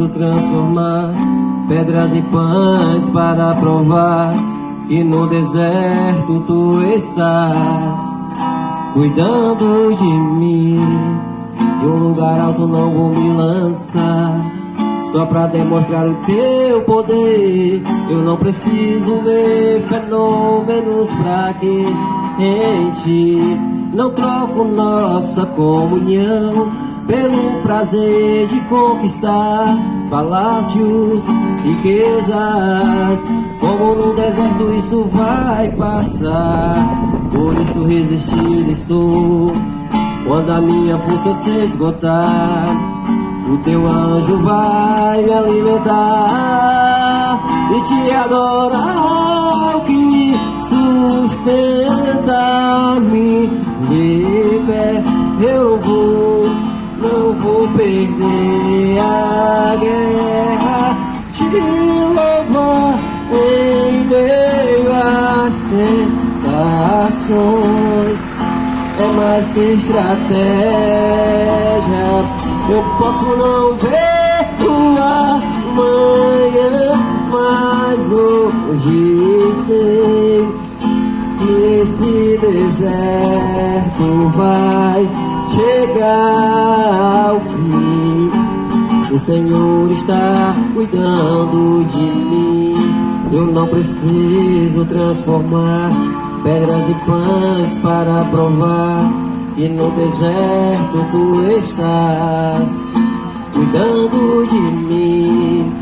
preciso transformar pedras em pães para provar que no deserto tu estás cuidando de mim. De um lugar alto não vou me lançar só pra demonstrar o teu poder. Eu não preciso ver fenômenos pra que em ti não troco nossa comunhão pelo prazer de conquistar palácios, riquezas. Como no deserto isso vai passar, por isso resistido estou. Quando a minha força se esgotar, o teu anjo vai me alimentar e te adorar, o que sustenta-me de pé. Eu não vou perder a guerra, te louvar em meio às tentações. É mais que estratégia. Eu posso não ver o amanhã, mas hoje sei que esse deserto vai chegar ao fim. O Senhor está cuidando de mim. Eu não preciso transformar pedras e pães para provar que no deserto tu estás cuidando de mim.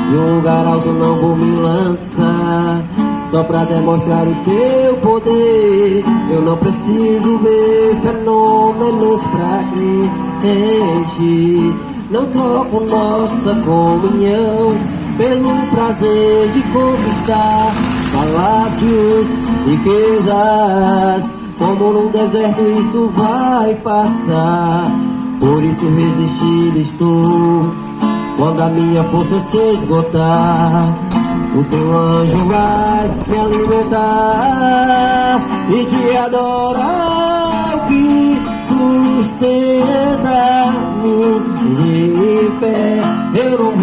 De um lugar alto não vou me lançar só pra demonstrar o teu poder. Eu não preciso ver fenômenos pra crer em ti. Não troco nossa comunhão pelo prazer de conquistar palácios, riquezas. Como num deserto isso vai passar, por isso resistido estou. Quando a minha força se esgotar, o teu anjo vai me alimentar e te adorar, o que sustenta-me de pé. Eu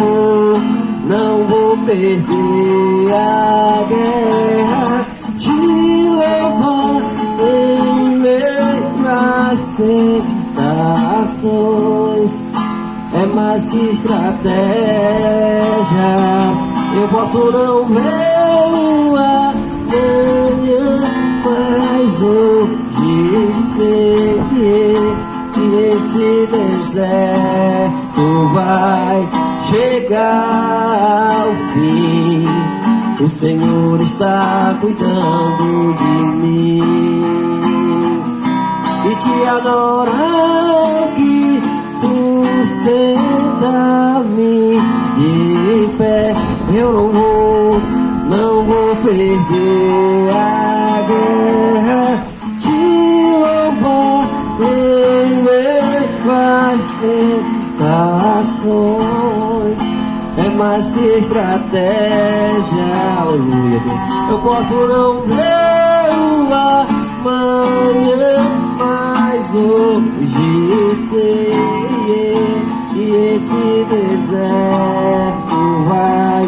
não vou perder a guerra, te louvar em meio às tentações. É mais que estratégia. Eu posso não ver o amanhã, mas hoje sei que esse deserto vai chegar ao fim. O Senhor está cuidando de mim e te adorar, que sustenta-me de pé. Eu não vou perder a guerra, te louvar em meio às tentações. É mais que estratégia, aleluia, Deus. Eu posso não ver o amanhã, mas hoje sei que esse deserto vai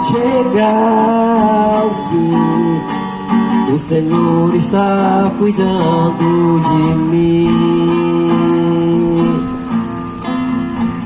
chegar ao fim. O Senhor está cuidando de mim.